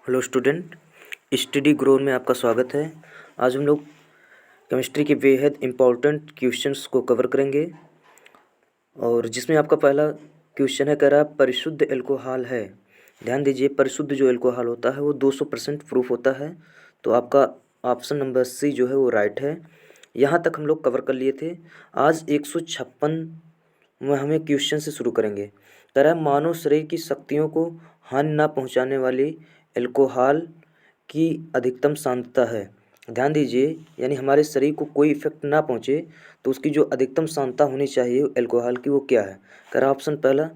Hello student, study grow में आपका स्वागत है। आज हम लोग केमिस्ट्री के बेहद इम्पोर्टेंट क्वेश्चंस को कवर करेंगे और जिसमें आपका पहला क्वेश्चन है, कह रहा है परिशुद्ध एल्कोहल है। ध्यान दीजिए, परिशुद्ध जो एल्कोहल होता है वो 200% प्रूफ होता है। तो आपका ऑप्शन नंबर सी जो है वो राइट है। यहाँ तक हम लोग कवर कर लिए थे। आज 156 में हमें क्वेश्चन से शुरू करेंगे। कह रहा है मानव शरीर की शक्तियों को हानि ना पहुँचाने वाली एल्कोहल की अधिकतम सांद्रता है। ध्यान दीजिए, यानी हमारे शरीर को कोई इफेक्ट ना पहुँचे तो उसकी जो अधिकतम सांद्रता होनी चाहिए एल्कोहल की वो क्या है। कह रहा ऑप्शन पहला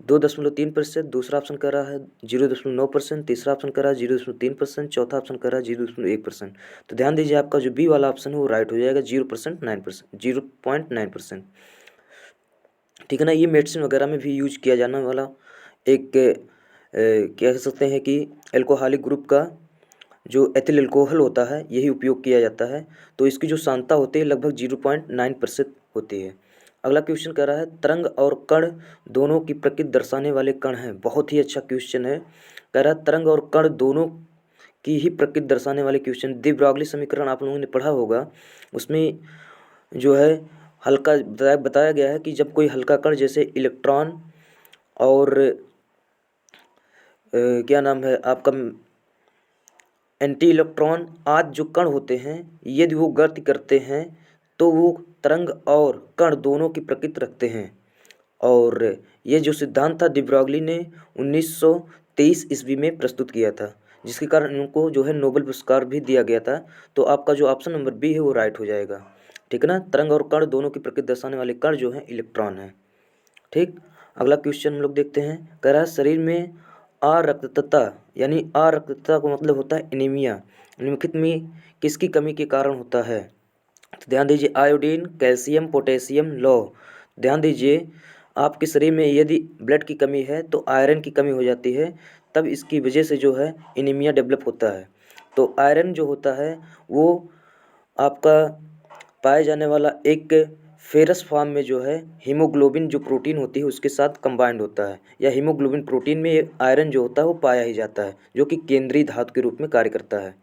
2.3%, दूसरा ऑप्शन कह रहा है 0.9%, तीसरा ऑप्शन कह रहा है 0.3%, चौथा ऑप्शन कह रहा है 0.1%। तो ध्यान दीजिए, आपका जो बी वाला ऑप्शन है वो राइट हो जाएगा, 0.9%। ठीक है ना। ये मेडिसिन वगैरह में भी यूज किया जाने वाला एक क्या कह सकते हैं कि एल्कोहलिक ग्रुप का जो एथिल एल्कोहल होता है यही उपयोग किया जाता है। तो इसकी जो सांद्रता होती है लगभग 0.9% होती है। अगला क्वेश्चन कह रहा है तरंग और कण दोनों की प्रकृति दर्शाने वाले कण हैं। बहुत ही अच्छा क्वेश्चन है। कह रहा है तरंग और कण दोनों की ही प्रकृति दर्शाने वाले क्वेश्चन। दी ब्रॉगली समीकरण आप लोगों ने पढ़ा होगा, उसमें जो है हल्का बताया गया है कि जब कोई हल्का कण जैसे इलेक्ट्रॉन और क्या नाम है आपका एंटी इलेक्ट्रॉन आदि जो कण होते हैं, यदि वो गति करते हैं तो वो तरंग और कण दोनों की प्रकृति रखते हैं। और ये जो सिद्धांत था डी ब्रॉगली ने 1923 ईस्वी में प्रस्तुत किया था, जिसके कारण इनको जो है नोबेल पुरस्कार भी दिया गया था। तो आपका जो ऑप्शन नंबर बी है वो राइट हो जाएगा। ठीक है ना। तरंग और कण दोनों की प्रकृति दर्शाने वाले कण जो है इलेक्ट्रॉन है। ठीक। अगला क्वेश्चन हम लोग देखते हैं। कह रहा है शरीर में अरक्तता, यानी अरक्तता का मतलब होता है एनीमिया, निम्नलिखित में किसकी कमी के कारण होता है। तो ध्यान दीजिए, आयोडीन, कैल्शियम, पोटेशियम, लौह। ध्यान दीजिए, आपके शरीर में यदि ब्लड की कमी है तो आयरन की कमी हो जाती है, तब इसकी वजह से जो है एनीमिया डेवलप होता है। तो आयरन जो होता है वो आपका पाए जाने वाला एक फेरस फॉर्म में जो है हीमोग्लोबिन जो प्रोटीन होती है उसके साथ कंबाइंड होता है, या हीमोग्लोबिन प्रोटीन में आयरन जो होता है वो पाया ही जाता है, जो कि केंद्रीय धातु के रूप में कार्य करता है।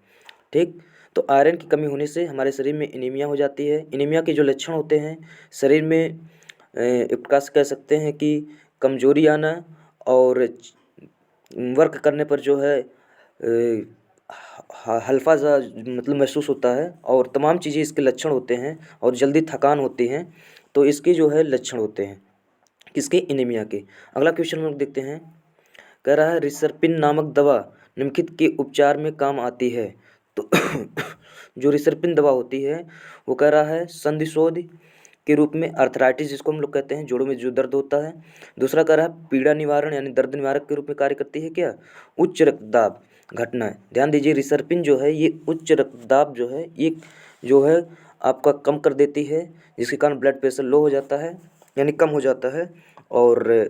ठीक। तो आयरन की कमी होने से हमारे शरीर में एनीमिया हो जाती है। एनीमिया के जो लक्षण होते हैं शरीर में एक प्रकार से कह सकते हैं कि कमजोरी आना और वर्क करने पर जो है हल्का सा मतलब महसूस होता है, और तमाम चीज़ें इसके लक्षण होते हैं, और जल्दी थकान होती है। तो इसके जो है लक्षण होते हैं किसके, एनीमिया के। अगला क्वेश्चन हम लोग देखते हैं। कह रहा है रिसरपिन नामक दवा निम्नलिखित के उपचार में काम आती है। तो जो रिसरपिन दवा होती है वो कह रहा है संधिशोध के रूप में, अर्थराइटिस जिसको हम लोग कहते हैं, जोड़ों में जो दर्द होता है। दूसरा कह रहा है पीड़ा निवारण यानी दर्द निवारक के रूप में कार्य करती है। क्या, उच्च रक्तदाब घटना है। ध्यान दीजिए, रिसरपिन जो है ये उच्च रक्तदाब जो है ये जो है आपका कम कर देती है, जिसके कारण ब्लड प्रेशर लो हो जाता है यानी कम हो जाता है, और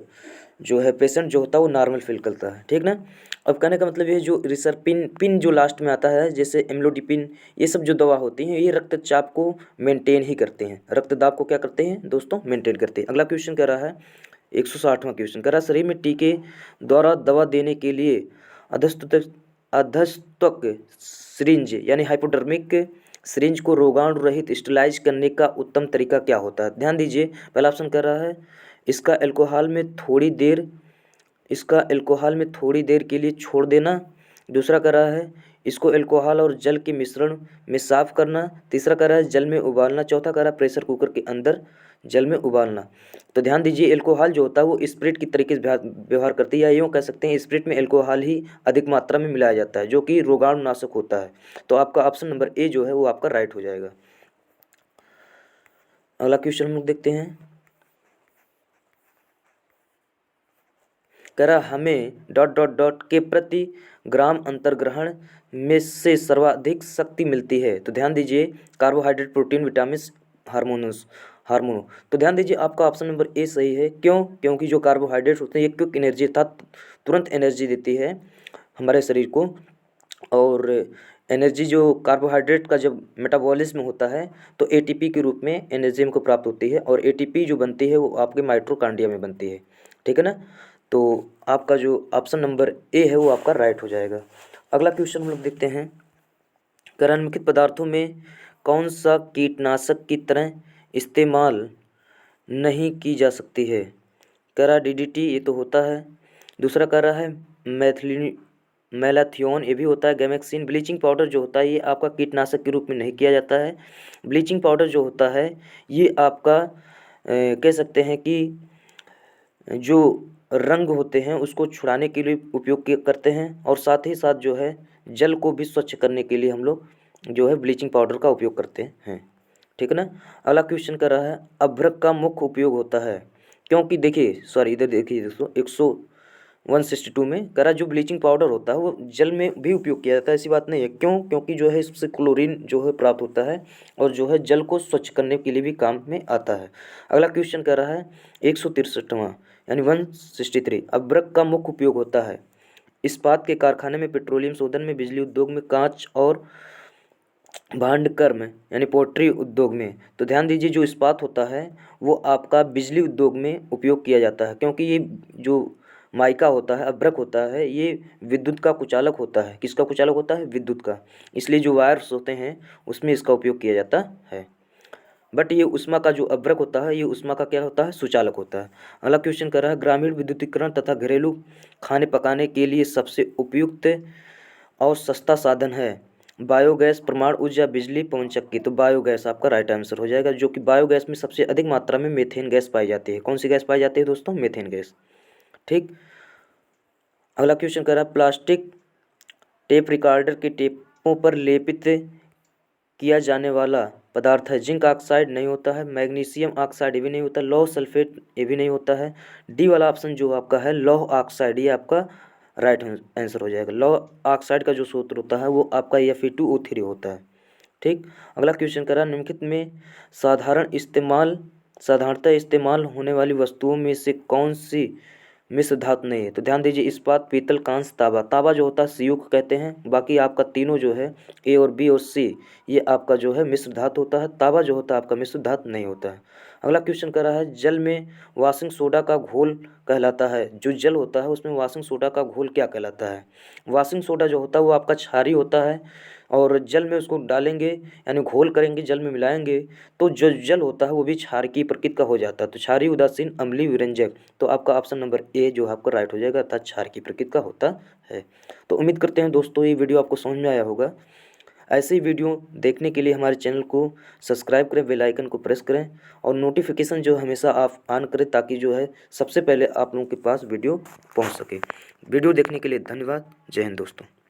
जो है पेशेंट जो होता है वो नॉर्मल फील करता है। ठीक ना। अब कहने का मतलब ये जो रिसरपिन पिन जो लास्ट में आता है जैसे एम्लोडिपिन, ये सब जो दवा होती हैं ये रक्तचाप को मेंटेन ही करते हैं, रक्तदाब को क्या करते हैं दोस्तों, मेंटेन करते हैं। अगला क्वेश्चन कह रहा है 160वां क्वेश्चन, कह रहा है शरीर में टीके द्वारा दवा देने के लिए अधस्तक सिरिंज यानी हाइपोडर्मिक सिरिंज को रोगाणु रहित स्टेलाइज करने का उत्तम तरीका क्या होता है। ध्यान दीजिए, पहला ऑप्शन कह रहा है इसका अल्कोहल में थोड़ी देर के लिए छोड़ देना। दूसरा कह रहा है इसको अल्कोहल और जल के मिश्रण में साफ करना। तीसरा कह रहा है जल में उबालना। चौथा कह रहा है प्रेशर कुकर के अंदर जल में उबालना। तो ध्यान दीजिए, अल्कोहल जो होता है वो स्पिरिट की तरीके से व्यवहार करती है, या यूँ कह सकते हैं स्पिरिट में अल्कोहल ही अधिक मात्रा में मिलाया जाता है, जो कि रोगाणुनाशक होता है। तो आपका ऑप्शन नंबर ए जो है वो आपका राइट हो जाएगा। अगला क्वेश्चन हम लोग देखते हैं। कह रहा हमें डॉट डॉट डॉट के प्रति ग्राम अंतर्ग्रहण में से सर्वाधिक शक्ति मिलती है। तो ध्यान दीजिए, कार्बोहाइड्रेट, प्रोटीन, विटामिन, हार्मोन। तो ध्यान दीजिए, आपका ऑप्शन नंबर ए सही है। क्यों? क्योंकि जो कार्बोहाइड्रेट होते हैं ये क्विक एनर्जी अर्थात तुरंत एनर्जी देती है हमारे शरीर को, और एनर्जी जो कार्बोहाइड्रेट का जब मेटाबॉलिज्म होता है तो एटीपी के रूप में एनर्जी हमको प्राप्त होती है, और एटीपी जो बनती है वो आपके माइटोकॉन्ड्रिया में बनती है। ठीक है ना। तो आपका जो ऑप्शन नंबर ए है वो आपका राइट हो जाएगा। अगला क्वेश्चन हम लोग देखते हैं, निम्नलिखित पदार्थों में कौन सा कीटनाशक की तरह इस्तेमाल नहीं की जा सकती है। DDT ये तो होता है। दूसरा कह रहा है मैलाथियोन, ये भी होता है। गैमेक्सिन, ब्लीचिंग पाउडर जो होता है ये आपका कीटनाशक के रूप में नहीं किया जाता है। ब्लीचिंग पाउडर जो होता है ये आपका कह सकते हैं कि जो रंग होते हैं उसको छुड़ाने के लिए उपयोग करते हैं, और साथ ही साथ जो है जल को भी स्वच्छ करने के लिए हम लोग जो है ब्लीचिंग पाउडर का उपयोग करते हैं। ठीक है ना। अगला क्वेश्चन कर रहा है, अभ्रक का मुख्य उपयोग होता है। क्योंकि देखिए इधर देखिए दोस्तों 162 में कह रहा जो ब्लीचिंग पाउडर होता है वो जल में भी उपयोग किया जाता है। ऐसी बात नहीं है। क्यों? क्योंकि जो है इससे क्लोरीन जो है प्राप्त होता है और जो है जल को स्वच्छ करने के लिए भी काम में आता है। अगला क्वेश्चन कर रहा है 163वां यानी 163, अभ्रक का मुख्य उपयोग होता है इस्पात के कारखाने में, पेट्रोलियम शोधन में, बिजली उद्योग में, कांच और भांडकर्म यानी पोल्ट्री उद्योग में। तो ध्यान दीजिए जो इस्पात होता है वो आपका बिजली उद्योग में उपयोग किया जाता है, क्योंकि ये जो माइका होता है, अभ्रक होता है, ये विद्युत का कुचालक होता है। किसका कुचालक होता है? विद्युत का। इसलिए जो वायर्स होते हैं उसमें इसका उपयोग किया जाता है। बट ये उष्मा का जो अभ्रक होता है ये उष्मा का क्या होता है? सुचालक होता है। अगला क्वेश्चन कर रहा है, ग्रामीण विद्युतीकरण तथा घरेलू खाने पकाने के लिए सबसे उपयुक्त और सस्ता साधन है बायोगैस, परमाणु ऊर्जा, बिजली, पवन चक्की। तो बायोगैस आपका राइट आंसर हो जाएगा, जो कि बायोगैस में सबसे अधिक मात्रा में मीथेन गैस पाई जाती है। कौन सी गैस पाई जाती है दोस्तों? Methane gas. ठीक। अगला क्वेश्चन कर रहा है, प्लास्टिक टेप रिकॉर्डर के टेपों पर लेपित किया जाने वाला पदार्थ है। जिंक ऑक्साइड नहीं होता है, मैग्नीशियम ऑक्साइड ये भी नहीं होता, लौह सल्फेट ये भी नहीं होता है। डी वाला ऑप्शन जो आपका है लौह ऑक्साइड, ये आपका राइट आंसर हो जाएगा। लौह ऑक्साइड का जो सूत्र होता है वो आपका Fe2O3 होता है। ठीक। अगला क्वेश्चन करा, निम्नलिखित में साधारणतः इस्तेमाल होने वाली वस्तुओं में से कौन सी मिश्र धातु नहीं है। तो ध्यान दीजिए, इस्पात, पीतल, कांस्य, तांबा। तांबा जो होता है संयुक्त कहते हैं। बाकी आपका तीनों जो है ए और बी और सी ये आपका जो है मिश्र धातु होता है। तांबा जो होता है आपका मिश्र धातु नहीं होता है। अगला क्वेश्चन कर रहा है, जल में वाशिंग सोडा का घोल कहलाता है। जो जल होता है उसमें वाशिंग सोडा का घोल क्या कहलाता है? वाशिंग सोडा जो होता है वो आपका क्षारीय होता है, और जल में उसको डालेंगे यानी घोल करेंगे, जल में मिलाएंगे तो जो जल होता है वो भी क्षार की प्रकृति का हो जाता है। तो क्षारीय, उदासीन, अम्लीय, विरंजक। तो आपका ऑप्शन नंबर ए जो आपका राइट हो जाएगा, अर्थात क्षार की प्रकृति का होता है। तो उम्मीद करते हैं दोस्तों ये वीडियो आपको समझ में आया होगा। ऐसे ही वीडियो देखने के लिए हमारे चैनल को सब्सक्राइब करें, बेल आइकन को प्रेस करें और नोटिफिकेशन जो हमेशा आप ऑन करें, ताकि जो है सबसे पहले आप लोगों के पास वीडियो पहुंच सके। वीडियो देखने के लिए धन्यवाद। जय हिंद दोस्तों।